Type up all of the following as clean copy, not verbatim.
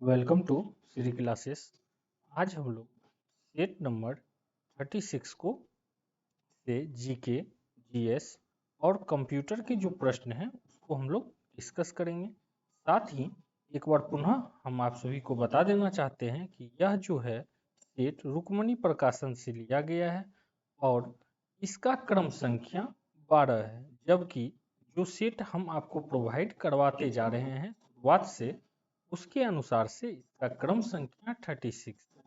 Welcome to Shri classes. आज हम लोग सेट नंबर 36 को से जीके, जीएस और कंप्यूटर के जो प्रश्न हैं उसको हम लोग डिस्कस करेंगे। साथ ही एक बार पुनः हम आप सभी को बता देना चाहते हैं कि यह जो है सेट रुक्मणी प्रकाशन से लिया गया है और इसका क्रम संख्या 12 है, जबकि जो सेट हम आपको प्रोवाइड करवाते जा रहे हैं शुरुआत से उसके अनुसार से इसका क्रम संख्या 36 है।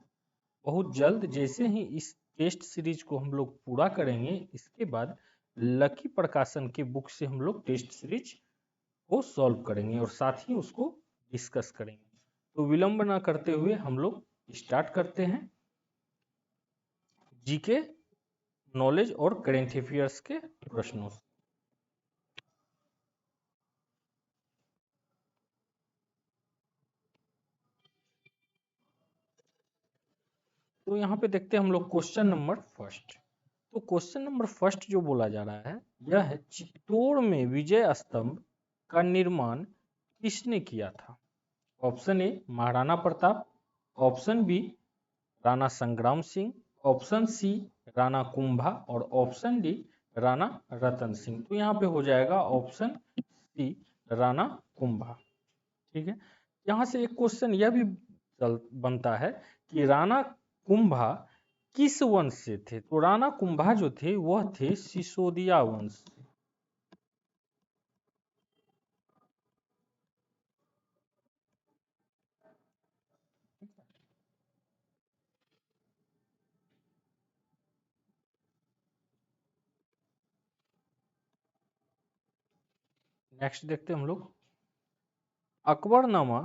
बहुत जल्द जैसे ही इस टेस्ट सीरीज को हम लोग पूरा करेंगे, इसके बाद लकी प्रकाशन के बुक से हम लोग टेस्ट सीरीज को सॉल्व करेंगे और साथ ही उसको डिस्कस करेंगे। तो विलंब ना करते हुए हम लोग स्टार्ट करते हैं जीके, नॉलेज और करेंट अफेयर्स के प्रश्नों से। तो यहाँ पे देखते हैं हम लोग क्वेश्चन नंबर फर्स्ट। तो क्वेश्चन नंबर फर्स्ट जो बोला जा रहा है यह है, चित्तौड़ में विजय स्तंभ का निर्माण किसने किया था? Option A Maharana Pratap, option B Rana Sangram Singh, option C Rana Kumbha और ऑप्शन डी राणा रतन सिंह। तो यहाँ पे हो जाएगा ऑप्शन सी राणा कुंभा। ठीक है, यहाँ से एक क्वेश्चन यह भी बनता है कि राणा कुंभा किस वंश से थे? तो राणा कुंभा जो थे वह थे सिसोदिया वंश। नेक्स्ट देखते हैं हम लोग, अकबरनामा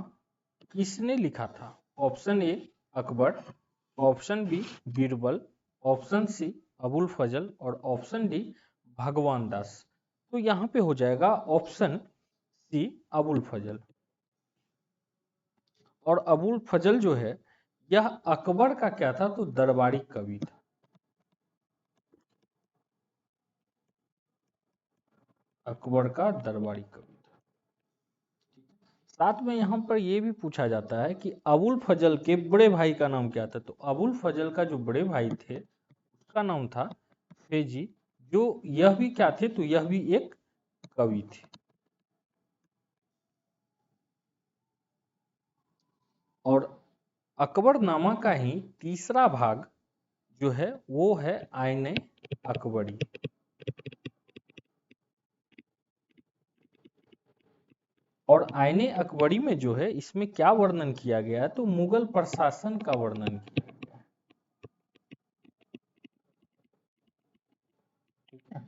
किसने लिखा था? Option A Akbar, option B Birbal, option C Abul Fazal और ऑप्शन डी भगवान दास। तो यहाँ पे हो जाएगा ऑप्शन सी अबुल फजल। और अबुल फजल जो है यह अकबर का क्या था? तो दरबारी कवि था। अकबर का दरबारी कवि था। साथ में यहाँ पर यह भी पूछा जाता है कि अबुल फजल के बड़े भाई का नाम क्या था? तो अबुल फजल का जो बड़े भाई थे उसका नाम था फेजी, जो यह भी क्या थे? तो यह भी एक कवि थे। और अकबरनामा का ही तीसरा भाग जो है वो है आईने अकबरी। और आईने अकबरी में जो है इसमें क्या वर्णन किया गया है? तो मुगल प्रशासन का वर्णन किया गया है। ठीक है,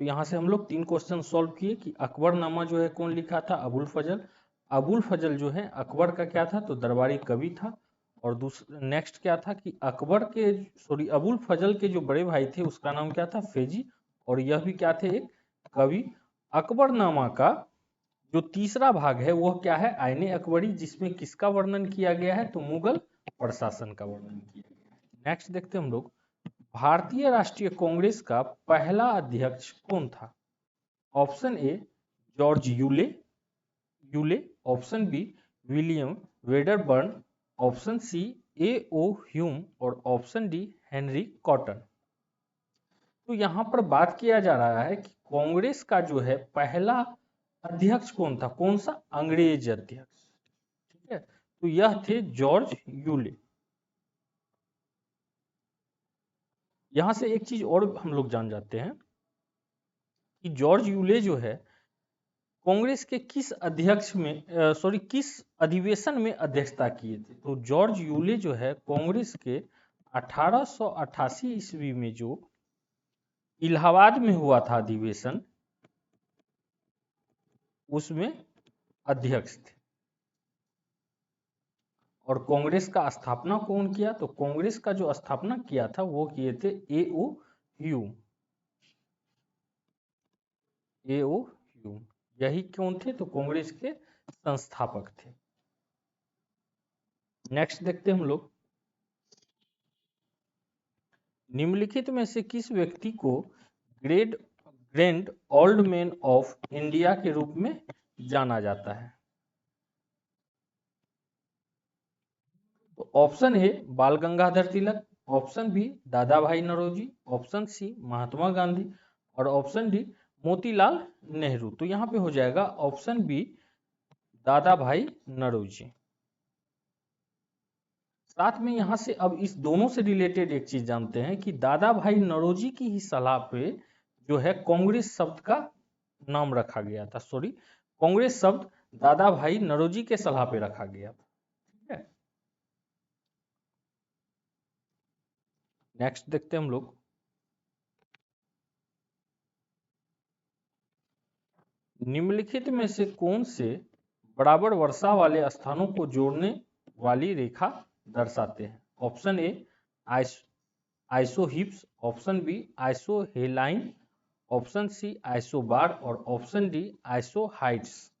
तो यहाँ से हम लोग 3 क्वेश्चन सॉल्व किए कि अकबरनामा जो है कौन लिखा था? अबुल फजल। अबुल फजल जो है अकबर का क्या था? तो दरबारी कवि था। और दूसरा नेक्स्ट क्या था कि अकबर के अबुल फजल के जो बड़े भाई थे उसका नाम क्या था? फेजी। और यह भी क्या थे? एक कवि। अकबरनामा का जो तीसरा भाग है वह क्या है? आईने अकबरी, जिसमें किसका वर्णन किया गया है? तो मुगल प्रशासन का वर्णन किया गया है। नेक्स्ट देखते हैं हम लोग, भारतीय राष्ट्रीय कांग्रेस का पहला अध्यक्ष कौन था? Option A George Yule Yule, option B William Wedderburn, option C A O Hume और ऑप्शन डी हेनरी कॉटन। तो यहाँ पर बात किया जा रहा है कि कांग्रेस का जो है पहला अध्यक्ष कौन था? कौन सा? अंग्रेज अध्यक्ष। ठीक है, तो यह थे जॉर्ज यूले। यहां से एक चीज और हम लोग जान जाते हैं कि जॉर्ज यूले जो है कांग्रेस के किस अध्यक्ष में किस अधिवेशन में अध्यक्षता किए थे? तो जॉर्ज यूले जो है कांग्रेस के 1888 ईस्वी में जो इलाहाबाद में हुआ था अधिवेशन, उसमें अध्यक्ष थे। और कांग्रेस का स्थापना कौन किया? तो कांग्रेस का जो स्थापना किया था वो किए थे ए ओ ह्यूम। ए ओ ह्यूम यही कौन थे? तो कांग्रेस के संस्थापक थे। नेक्स्ट देखते हैं हम लोग, निम्नलिखित में से किस व्यक्ति को grand old man of India के रूप में जाना जाता है? तो ऑप्शन ए बाल गंगाधर तिलक, ऑप्शन बी दादा भाई नौरोजी, ऑप्शन सी महात्मा गांधी और ऑप्शन डी मोतीलाल नेहरू। तो यहाँ पे हो जाएगा ऑप्शन बी दादा भाई नौरोजी। साथ में यहाँ से अब इस दोनों से रिलेटेड एक चीज जानते हैं कि दादा भाई नौरोजी की ही सलाह पे जो है कांग्रेस शब्द का नाम रखा गया था, सॉरी कांग्रेस शब्द दादा भाई नौरोजी के सलाह पे रखा गया था। ठीक है, नेक्स्ट देखते हैं हम लोग। निम्नलिखित में से कौन से बराबर वर्षा वाले स्थानों को जोड़ने वाली रेखा दर्शाते हैं? Option A isohypse, option B isohaline, option C isobar और ऑप्शन डी आइसोहाइट्स।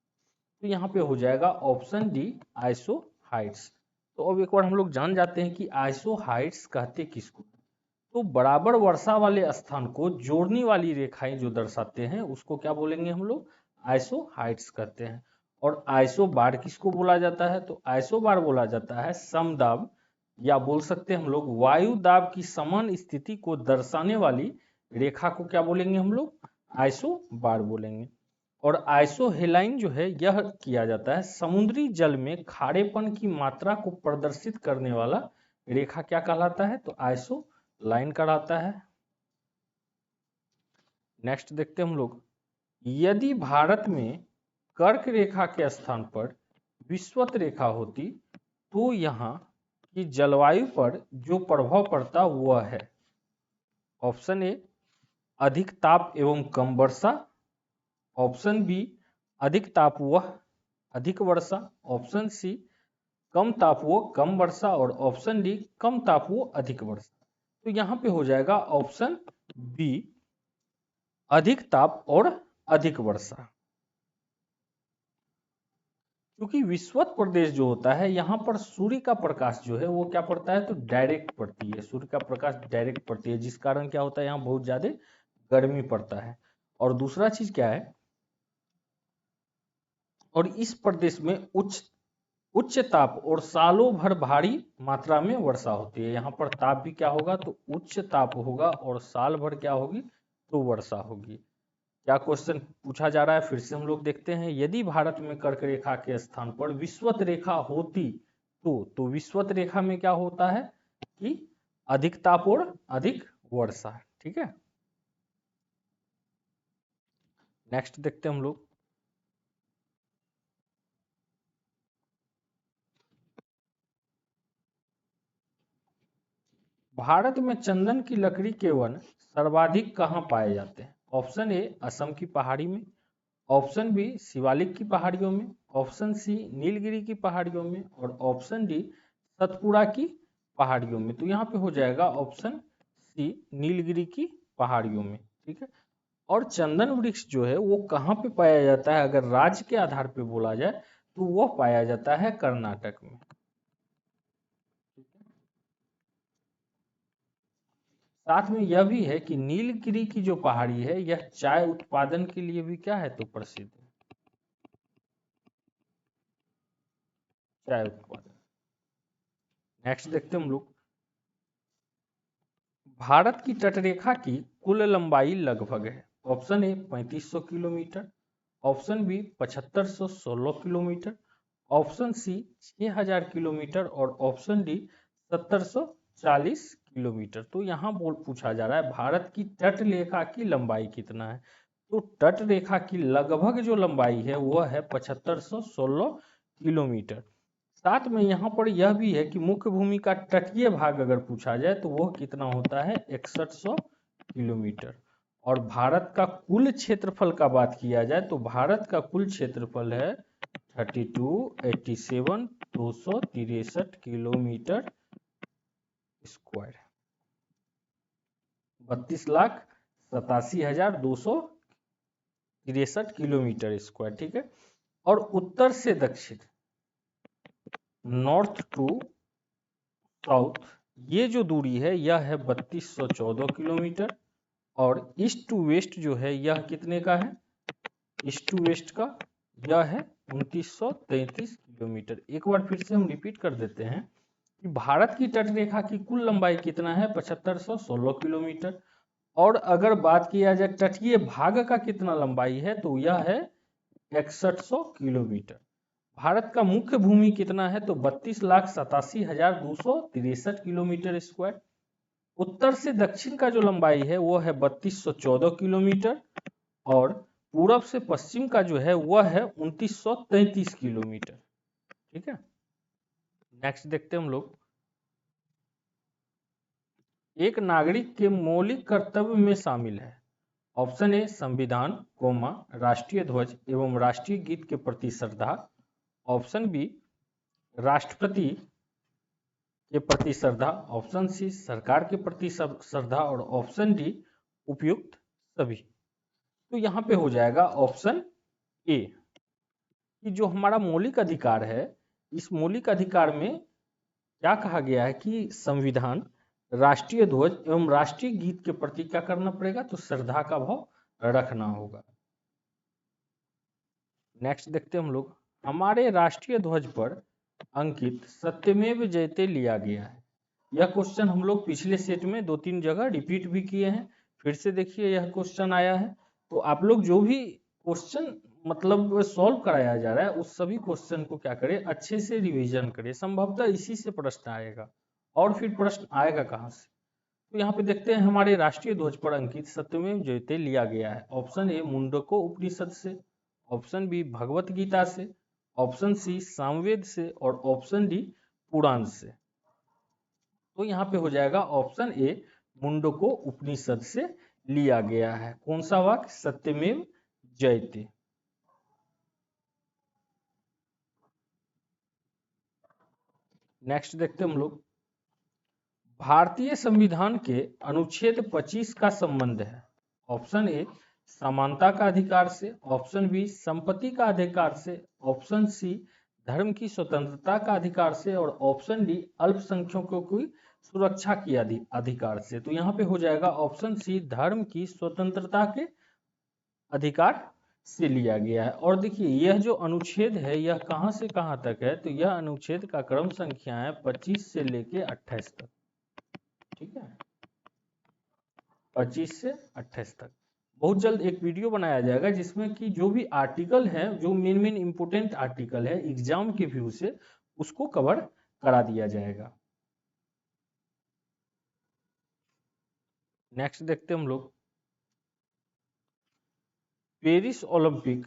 तो यहाँ पे हो जाएगा ऑप्शन डी आइसोहाइट्स। तो अब एक बार हम लोग जान जाते हैं कि आइसोहाइट्स कहते किसको। तो बराबर वर्षा वाले स्थान को जोड़ने वाली रेखाएं जो दर्शाते हैं उसको क्या बोलेंगे हम लोग? आइसोहाइट्स कहते हैं। और आइसोबार किसको बोला जाता है? तो आइसोबार बोला जाता है समदाब या बोल सकते हैं हम लोग वायु दाब की समान स्थिति को दर्शाने वाली रेखा को क्या बोलेंगे हम लोग? आइसोबार बोलेंगे। और आइसोहेलाइन जो है यह किया जाता है समुद्री जल में खारेपन की मात्रा को प्रदर्शित करने वाला रेखा क्या कहलाता है? तो आइसो लाइन कराता है। नेक्स्ट देखते हैं हम लोग। यदि भारत में कर्क रेखा के स्थान पर विषुवत रेखा होती तो यहाँ की जलवायु पर जो प्रभाव पड़ता वह है ऑप्शन ए अधिक ताप एवं कम वर्षा, ऑप्शन बी अधिक ताप व अधिक वर्षा, ऑप्शन सी कम ताप व कम वर्षा और ऑप्शन डी कम ताप व अधिक वर्षा। तो यहाँ पे हो जाएगा ऑप्शन बी अधिक ताप और अधिक वर्षा। क्योंकि विषुवत प्रदेश जो होता है यहाँ पर सूर्य का प्रकाश जो है वो क्या पड़ता है? तो डायरेक्ट पड़ती है, सूर्य का प्रकाश डायरेक्ट पड़ती है, जिस कारण क्या होता है यहाँ बहुत ज्यादा गर्मी पड़ता है। और दूसरा चीज क्या है, और इस प्रदेश में उच्च ताप और सालों भर भारी मात्रा में वर्षा होती है। यहाँ पर ताप भी क्या होगा? तो उच्च ताप होगा और साल भर क्या होगी? तो वर्षा होगी। क्या क्वेश्चन पूछा जा रहा है फिर से हम लोग देखते हैं। यदि भारत में कर्क रेखा के स्थान पर विषुवत रेखा होती तो विषुवत रेखा में क्या होता है कि अधिक ताप और अधिक वर्षा। ठीक है, नेक्स्ट देखते हैं हम लोग। भारत में चंदन की लकड़ी के वन सर्वाधिक कहाँ पाए जाते हैं? ऑप्शन ए असम की पहाड़ी में, ऑप्शन बी शिवालिक की पहाड़ियों में, ऑप्शन सी नीलगिरी की पहाड़ियों में और ऑप्शन डी सतपुड़ा की पहाड़ियों में। तो यहाँ पे हो जाएगा ऑप्शन सी नीलगिरी की पहाड़ियों में। ठीक है, और चंदन वृक्ष जो है वो कहाँ पे पाया जाता है? अगर राज्य के आधार पे बोला जाए तो वह पाया जाता है कर्नाटक में। साथ में यह भी है कि नीलगिरी की जो पहाड़ी है यह चाय उत्पादन के लिए भी क्या है? तो प्रसिद्ध है, चाय उत्पादन। नेक्स्ट देखते हैं हम लोग। भारत की तटरेखा की कुल लंबाई लगभग है। Option A 3500 kilometre, option B 7516 kilometre, option C 6000 kilometre और ऑप्शन डी 1740 किलोमीटर। तो यहाँ बोल पूछा जा रहा है भारत की तट रेखा की लंबाई कितना है? तो तट रेखा की लगभग जो लंबाई है वह है 7516 किलोमीटर। साथ में यहाँ पर यह भी है कि मुख्य भूमि का तटीय भाग अगर पूछा जाए तो वह कितना होता है? 6100 किलोमीटर। और भारत का कुल क्षेत्रफल का बात किया जाए तो भारत का कुल क्षेत्रफल है 263 किलोमीटर स्क्वायर, 32,87,263 किलोमीटर स्क्वायर। ठीक है, और उत्तर से दक्षिण नॉर्थ टू साउथ ये जो दूरी है यह है 3214 किलोमीटर और ईस्ट टू वेस्ट जो है यह कितने का है? ईस्ट टू वेस्ट का यह है 2933 किलोमीटर। एक बार फिर से हम रिपीट कर देते हैं कि भारत की तट रेखा की कुल लंबाई कितना है, 7516 किलोमीटर। और अगर बात किया जाए तटीय भाग का कितना लंबाई है, तो यह है 6100 किलोमीटर। भारत का मुख्य भूमि कितना है, तो 32,87,263 किलोमीटर स्क्वायर। उत्तर से दक्षिण का जो लंबाई है वो है 3214 किलोमीटर, और पूरब से पश्चिम का जो है वह है 2933 किलोमीटर। ठीक है, नेक्स्ट देखते हैं हम लोग। एक नागरिक के मौलिक कर्तव्य में शामिल है। ऑप्शन ए संविधान, राष्ट्रीय ध्वज एवं राष्ट्रीय गीत के प्रति श्रद्धा। ऑप्शन बी राष्ट्रपति के प्रति श्रद्धा। ऑप्शन सी सरकार के प्रति श्रद्धा। और ऑप्शन डी उपयुक्त सभी। तो यहाँ पे हो जाएगा ऑप्शन ए कि जो हमारा मौलिक अधिकार है, इस मौलिक अधिकार में क्या कहा गया है कि संविधान, राष्ट्रीय ध्वज एवं राष्ट्रीय गीत के प्रति क्या करना पड़ेगा, तो श्रद्धा का भाव रखना होगा। नेक्स्ट देखते हैं हम लोग। हमारे राष्ट्रीय ध्वज पर अंकित सत्यमेव जयते लिया गया है। यह क्वेश्चन हम लोग पिछले सेट में 2-3 जगह रिपीट भी किए हैं। फिर से देखिए यह क्वेश्चन आया है, तो आप लोग जो भी क्वेश्चन मतलब सॉल्व कराया जा रहा है उस सभी क्वेश्चन को क्या करें, अच्छे से रिवीजन करें। संभवतः इसी से प्रश्न आएगा, और फिर प्रश्न आएगा कहाँ से। तो यहाँ पे देखते हैं हमारे राष्ट्रीय ध्वज पर अंकित सत्यमेव जयते लिया गया है। ऑप्शन ए मुंडको उपनिषद से। ऑप्शन बी भगवत गीता से। ऑप्शन सी सामवेद से। और ऑप्शन डी पुराण से। तो यहाँ पे हो जाएगा ऑप्शन ए मुंडको उपनिषद से लिया गया है। कौन सा वाक्य, सत्यमेव जयते। नेक्स्ट देखते हैं हम लोग। भारतीय संविधान के अनुच्छेद 25 का संबंध है। ऑप्शन ए समानता का अधिकार से। ऑप्शन बी संपत्ति का अधिकार से। ऑप्शन सी धर्म की स्वतंत्रता का अधिकार से। और ऑप्शन डी अल्पसंख्यकों की सुरक्षा के अधिकार से। तो यहाँ पे हो जाएगा ऑप्शन सी धर्म की स्वतंत्रता के अधिकार से लिया गया है। और देखिए यह जो अनुच्छेद है यह कहाँ से कहाँ तक है, तो यह अनुच्छेद का क्रम संख्या है 25 से लेके 28 तक। ठीक है, 25 से 28 तक। बहुत जल्द एक वीडियो बनाया जाएगा जिसमें कि जो भी आर्टिकल है, जो मेन इंपोर्टेंट आर्टिकल है एग्जाम के व्यू से, उसको कवर करा दिया जाएगा। नेक्स्ट देखते हैं हम लोग। पेरिस ओलंपिक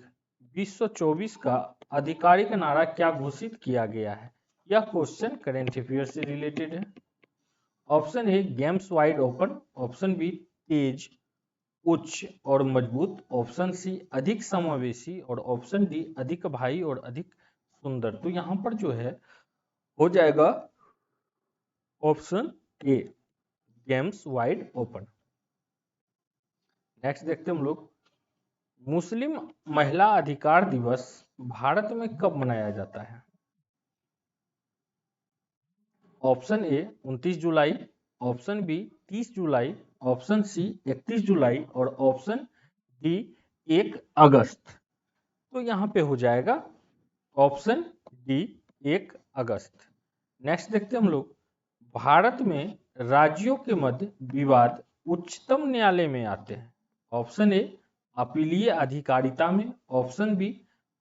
2024 का आधिकारिक नारा क्या घोषित किया गया है। यह क्वेश्चन करेंट अफेयर से रिलेटेड है। Option A games wide open. Option B तेज, उच्च और मजबूत। ऑप्शन सी अधिक समावेशी। और ऑप्शन डी अधिक भारी और अधिक सुंदर। तो यहाँ पर जो है हो जाएगा option A games wide open. Next देखते हैं हम लोग। मुस्लिम महिला अधिकार दिवस भारत में कब मनाया जाता है। ऑप्शन ए 29 जुलाई। ऑप्शन बी 30 जुलाई। ऑप्शन सी 31 जुलाई। और ऑप्शन डी 1 अगस्त। तो यहाँ पे हो जाएगा ऑप्शन डी 1 अगस्त। नेक्स्ट देखते हैं हम लोग। भारत में राज्यों के मध्य विवाद उच्चतम न्यायालय में आते हैं। ऑप्शन ए अपीलीय अधिकारिता में। ऑप्शन बी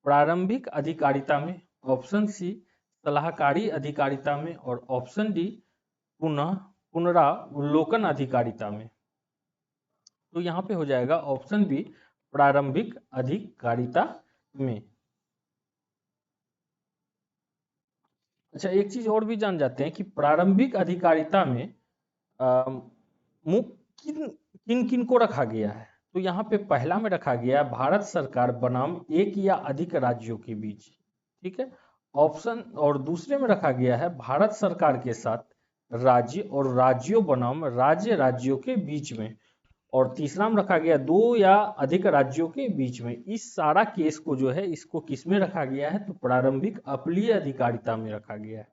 प्रारंभिक अधिकारिता में। ऑप्शन सी सलाहकारी अधिकारिता में। और ऑप्शन डी पुनरावलोकन अधिकारिता में। तो यहाँ पे हो जाएगा ऑप्शन बी प्रारंभिक अधिकारिता में। अच्छा, एक चीज और भी जान जाते हैं कि प्रारंभिक अधिकारिता में किन किन को रखा गया है। तो यहाँ पे पहला में रखा गया है भारत सरकार बनाम एक या अधिक राज्यों के बीच। ठीक है, ऑप्शन और दूसरे में रखा गया है भारत सरकार के साथ राज्य और राज्यों बनाम राज्यों के बीच में। और तीसरा में रखा गया 2 या अधिक राज्यों के बीच में। इस सारा केस को जो है इसको किस में रखा गया है, तो प्रारंभिक अपीलीय अधिकारिता में रखा गया है।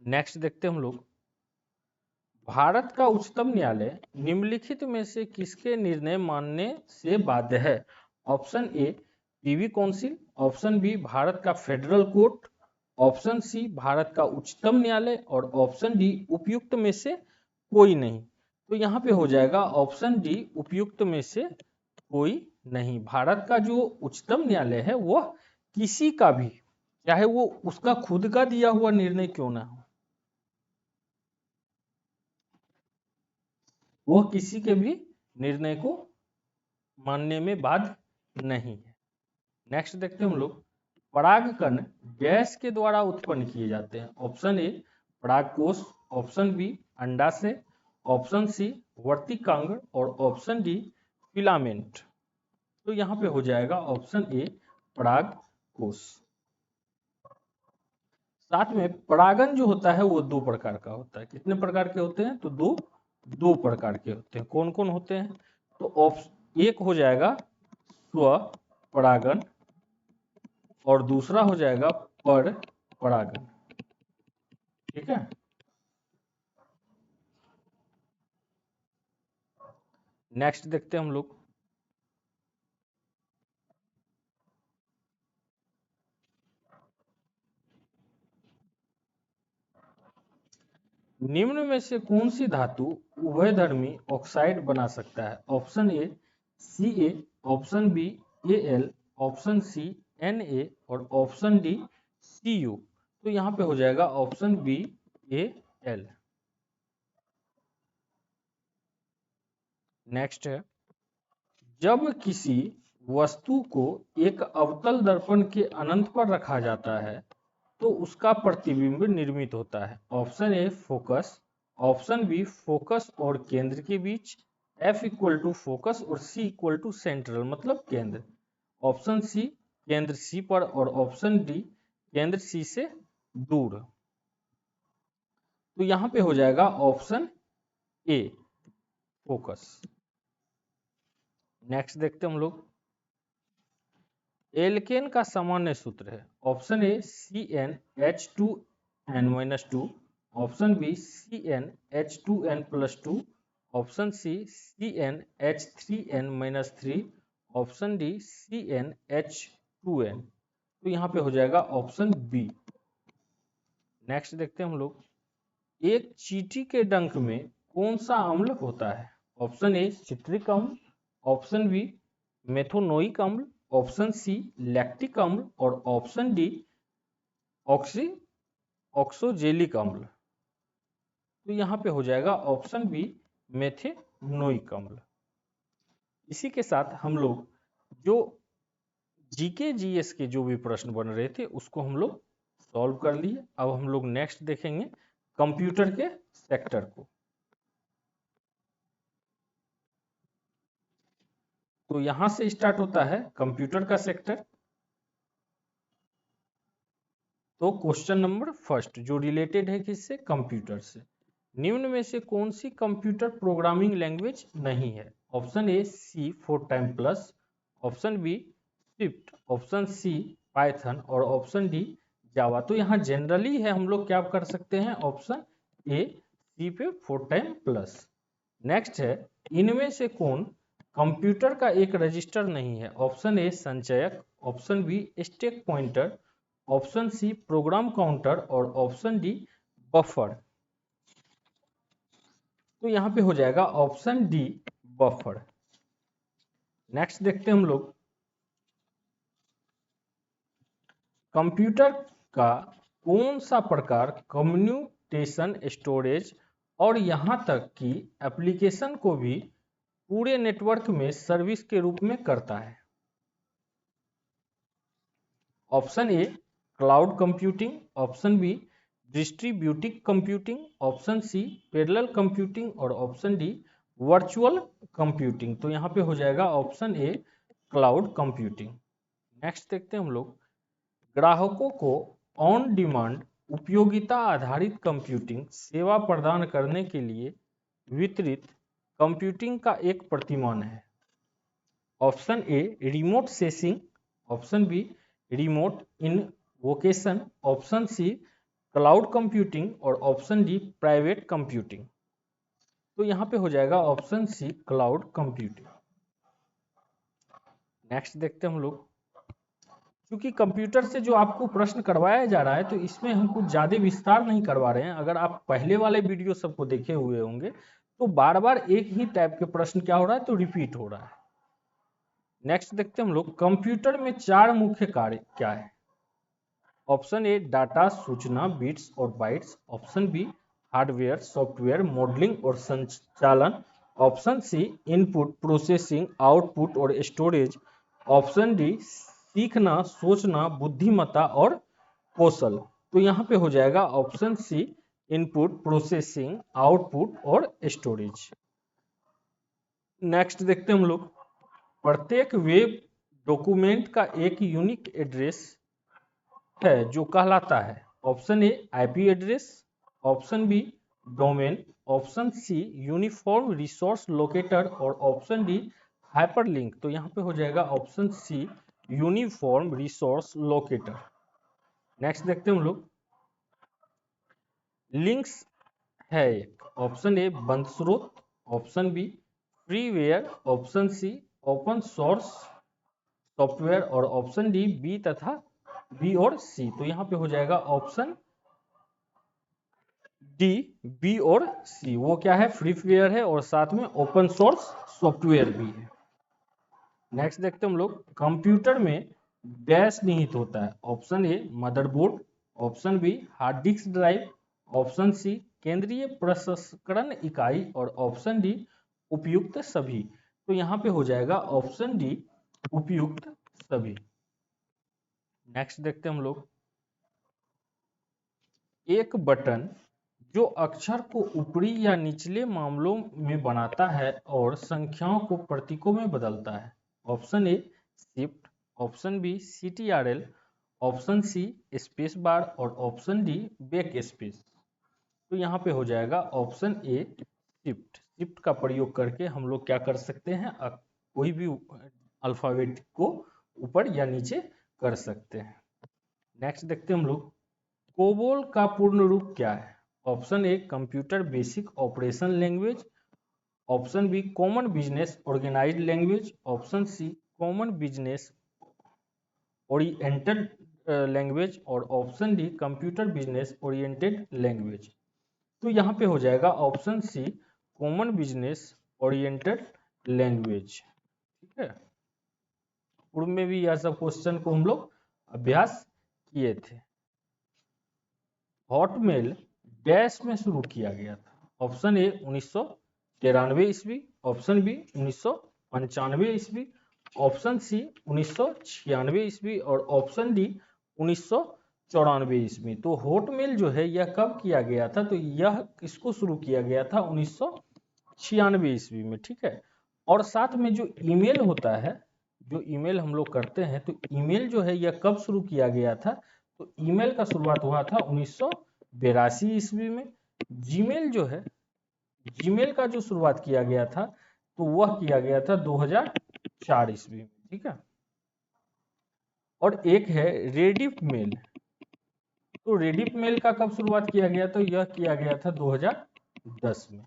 नेक्स्ट देखते हैं हम लोग। भारत का उच्चतम न्यायालय निम्नलिखित में से किसके निर्णय मानने से बाध्य है। Option A privy council. Option B Bharat का federal court. Option C Bharat का उच्चतम न्यायालय और ऑप्शन डी उपयुक्त में से कोई नहीं। तो यहाँ पे हो जाएगा ऑप्शन डी उपयुक्त में से कोई नहीं। भारत का जो उच्चतम न्यायालय है वह किसी का भी, चाहे वो उसका खुद का दिया हुआ निर्णय क्यों ना हो, वह किसी के भी निर्णय को मानने में बाध्य नहीं है। नेक्स्ट देखते हैं हम लोग, परागकण गैस के द्वारा उत्पन्न किए जाते हैं। ऑप्शन ए परागकोश, ऑप्शन बी अंडाशय, ऑप्शन सी वर्तिकांग और ऑप्शन डी फिलामेंट। तो यहाँ पे हो जाएगा ऑप्शन ए परागकोश। साथ में परागन जो होता है वो दो प्रकार का होता है। कितने प्रकार के होते हैं? तो दो प्रकार के होते हैं। कौन कौन होते हैं? तो एक हो जाएगा स्व परागन और दूसरा हो जाएगा पर परागन। ठीक है। नेक्स्ट देखते हैं हम लोग, निम्न में से कौन सी धातु उभयधर्मी ऑक्साइड बना सकता है? Option A Ca, option B Al, option C Na और ऑप्शन डी Cu। तो यहाँ पे हो जाएगा ऑप्शन बी Al। नेक्स्ट है, जब किसी वस्तु को एक अवतल दर्पण के अनंत पर रखा जाता है तो उसका प्रतिबिंब निर्मित होता है। ऑप्शन ए फोकस, ऑप्शन बी फोकस और केंद्र के बीच, F इक्वल टू फोकस और C इक्वल टू सेंट्रल मतलब केंद्र, ऑप्शन सी केंद्र C पर और ऑप्शन डी केंद्र C से दूर। तो यहाँ पे हो जाएगा ऑप्शन ए फोकस। नेक्स्ट देखते हम लोग, एल्केन का सामान्य सूत्र है। Option A CnH2n-2, option B CnH2n+2, option C CnH3n-3, option D CnH2n। तो यहाँ पे हो जाएगा ऑप्शन बी। नेक्स्ट देखते हैं हम लोग, एक चींटी के डंक में कौन सा अम्ल होता है? ऑप्शन ए सिट्रिक अम्ल, ऑप्शन बी मेथोनोइक अम्ल, ऑप्शन सी लैक्टिक अम्ल और ऑप्शन डी ऑक्सोजेलिक अम्ल। तो यहाँ पे हो जाएगा ऑप्शन बी मेथेनोइक अम्ल। इसी के साथ हम लोग जो जीके जीएस के जो भी प्रश्न बन रहे थे उसको हम लोग सॉल्व कर लिए। अब हम लोग नेक्स्ट देखेंगे कंप्यूटर के सेक्टर को। तो यहां से स्टार्ट होता है कंप्यूटर का सेक्टर। तो क्वेश्चन नंबर फर्स्ट जो रिलेटेड है किससे? कंप्यूटर से। निम्न में से कौन सी कंप्यूटर प्रोग्रामिंग लैंग्वेज नहीं है? Option A C ++, option B Swift, option C Python और ऑप्शन डी जावा। तो यहाँ जनरली है, हम लोग क्या कर सकते हैं? ऑप्शन ए सी पे 4+। नेक्स्ट है, इनमें से कौन कंप्यूटर का एक रजिस्टर नहीं है? ऑप्शन ए संचयक, option B stack pointer, option C program counter और ऑप्शन डी बफर। तो यहाँ पे हो जाएगा ऑप्शन डी बफर। नेक्स्ट देखते हैं हम लोग, कंप्यूटर का कौन सा प्रकार कम्युनिकेशन स्टोरेज और यहाँ तक कि एप्लीकेशन को भी पूरे नेटवर्क में सर्विस के रूप में करता है? Option A cloud computing, option B distributive computing, option C parallel computing और ऑप्शन डी वर्चुअल कंप्यूटिंग। तो यहाँ पे हो जाएगा option A cloud computing. Next देखते हैं हम लोग, ग्राहकों को ऑन डिमांड उपयोगिता आधारित कंप्यूटिंग सेवा प्रदान करने के लिए वितरित कंप्यूटिंग का एक प्रतिमान है। Option A remote sensing, option B remote invocation, option C cloud computing और ऑप्शन डी प्राइवेट कंप्यूटिंग। तो यहाँ पे हो जाएगा option C cloud computing. Next देखते हैं हम लोग, क्योंकि कंप्यूटर से जो आपको प्रश्न करवाया जा रहा है तो इसमें हम कुछ ज़्यादा विस्तार नहीं करवा रहे हैं। अगर आप पहले वाले वीडियो सबको देखे हुए होंगे तो बार बार एक ही टाइप के प्रश्न क्या हो रहा है, तो रिपीट हो रहा है। नेक्स्ट देखते हैं हम लोग, कंप्यूटर में 4 मुख्य कार्य क्या है। ऑप्शन ए डाटा, सूचना, बिट्स और bytes. Option B hardware, software, modelling और संचालन। Option C input, processing, output और स्टोरेज। ऑप्शन डी सीखना, सोचना, बुद्धिमत्ता और कौशल। तो यहाँ पे हो जाएगा option C input, processing, output और स्टोरेज। नेक्स्ट देखते हैं हम लोग, प्रत्येक वेब डॉक्यूमेंट का एक यूनिक एड्रेस है जो कहलाता है। Option A IP address, option B domain, option C uniform resource locator और ऑप्शन डी हाइपरलिंक। तो यहाँ पे हो जाएगा option C uniform resource locator. Next देखते हैं हम लोग, लिंक्स है एक। ऑप्शन ए बंद स्रोत, option B freeware, option C open source software और ऑप्शन डी बी तथा बी और सी। तो यहाँ पे हो जाएगा ऑप्शन डी बी और सी। वो क्या है, फ्रीवेयर है और साथ में ओपन सोर्स सॉफ्टवेयर भी है। नेक्स्ट देखते हैं हम लोग, कंप्यूटर में डैश निहित होता है। Option A motherboard, option B hard disk drive, option C केंद्रीय प्रसंस्करण इकाई और ऑप्शन डी उपयुक्त सभी। तो यहाँ पे हो जाएगा ऑप्शन डी उपयुक्त सभी। नेक्स्ट देखते हैं हम लोग, एक बटन जो अक्षर को ऊपरी या निचले मामलों में बनाता है और संख्याओं को प्रतीकों में बदलता है। Option A shift, option B CTRL, option C space bar और ऑप्शन डी बैक स्पेस। तो यहाँ पे हो जाएगा ऑप्शन ए शिफ्ट। शिफ्ट का प्रयोग करके हम लोग क्या कर सकते हैं, कोई भी अल्फाबेट को ऊपर या नीचे कर सकते हैं। नेक्स्ट देखते हैं हम लोग, कोबोल का पूर्ण रूप क्या है। Option A computer basic operation language, option B common business organized language, option C common business oriented language और option D computer business oriented language. तो यहाँ पे हो जाएगा option C common business oriented language. ठीक है, पूर्व में भी यह सब क्वेश्चन को हम लोग अभ्यास किए थे। हॉटमेल डैश में शुरू किया गया था। ऑप्शन ए 1993 ईस्वी, ऑप्शन बी 1995 ईस्वी, ऑप्शन सी 1996 ईस्वी और ऑप्शन डी 1994 ईस्वी। तो हॉटमेल जो है यह कब किया गया था, तो यह किसको शुरू किया गया था 1996 ईस्वी में। ठीक है, और साथ में जो ईमेल होता है, जो ईमेल हम लोग करते हैं, तो ईमेल जो है यह कब शुरू किया गया था, तो ईमेल का शुरुआत हुआ था 1982 ईस्वी में। जीमेल जो है, जीमेल का जो शुरुआत किया गया था तो वह किया गया था 2004 ईस्वी में। ठीक है, और एक है रेडिफ मेल। तो रेडिफ मेल का कब शुरुआत किया गया, तो यह किया गया था 2010 में।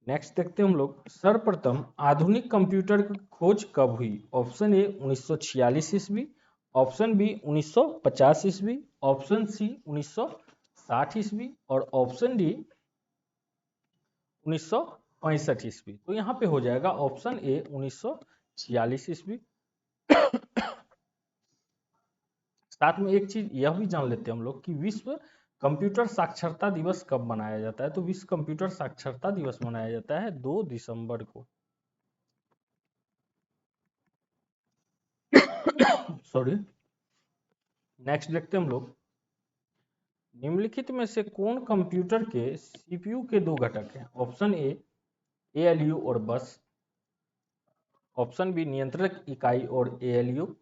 नेक्स्ट देखते हैं हम लोग, सर्वप्रथम आधुनिक कंप्यूटर की खोज कब हुई। ऑप्शन ए 1946 ईस्वी, ऑप्शन बी 1950 ईस्वी, ऑप्शन सी 1960 ईस्वी और ऑप्शन डी 1965 ईस्वी। तो यहाँ पे हो जाएगा ऑप्शन ए 1946 ईस्वी। साथ में एक चीज यह भी जान लेते हैं हम लोग कि विश्व कंप्यूटर साक्षरता दिवस कब मनाया जाता है। तो विश्व कंप्यूटर साक्षरता दिवस मनाया जाता है 2 दिसंबर को। सॉरी। नेक्स्ट देखते हैं हम लोग, निम्नलिखित में से कौन कंप्यूटर के सीपीयू के 2 घटक हैं। ऑप्शन ए एएलयू और बस, ऑप्शन बी नियंत्रक इकाई और एएलयू,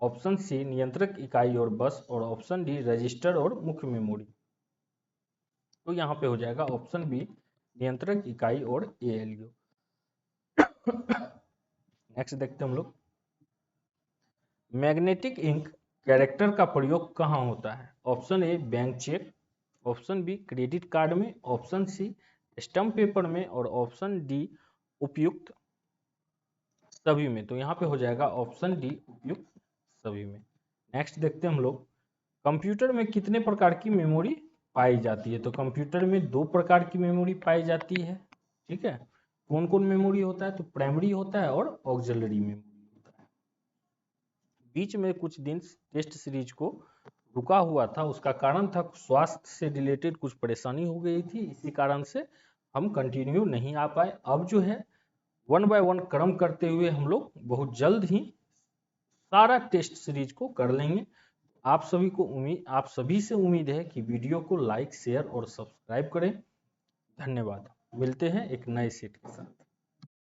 ऑप्शन सी नियंत्रक इकाई और बस और ऑप्शन डी रजिस्टर और मुख्य मेमोरी। तो यहाँ पे हो जाएगा ऑप्शन बी नियंत्रक इकाई और एएलयू। नेक्स्ट देखते हैं हम लोग, मैग्नेटिक इंक कैरेक्टर का प्रयोग कहाँ होता है। Option A bank cheque, option B credit card में, ऑप्शन सी स्टम्प पेपर में और ऑप्शन डी उपयुक्त सभी में। तो यहाँ पे हो जाएगा ऑप्शन डी उपयुक्त सभी में। नेक्स्ट देखते हैं हम लोग, कंप्यूटर में कितने प्रकार की मेमोरी पाई जाती है। तो कंप्यूटर में 2 प्रकार की मेमोरी पाई जाती है, ठीक है। कौन कौन मेमोरी होता है, तो प्राइमरी होता है और ऑक्सिलरी मेमोरी होता है। बीच में कुछ दिन टेस्ट सीरीज को रुका हुआ था, उसका कारण था स्वास्थ्य से रिलेटेड कुछ परेशानी हो गई थी, इसी कारण से हम कंटिन्यू नहीं आ पाए। अब जो है 1 बाय 1 क्रम करते हुए हम लोग बहुत जल्द ही सारा टेस्ट सीरीज को कर लेंगे। आप सभी से उम्मीद है कि वीडियो को लाइक, शेयर और सब्सक्राइब करें। धन्यवाद। मिलते हैं एक नए सेट के साथ।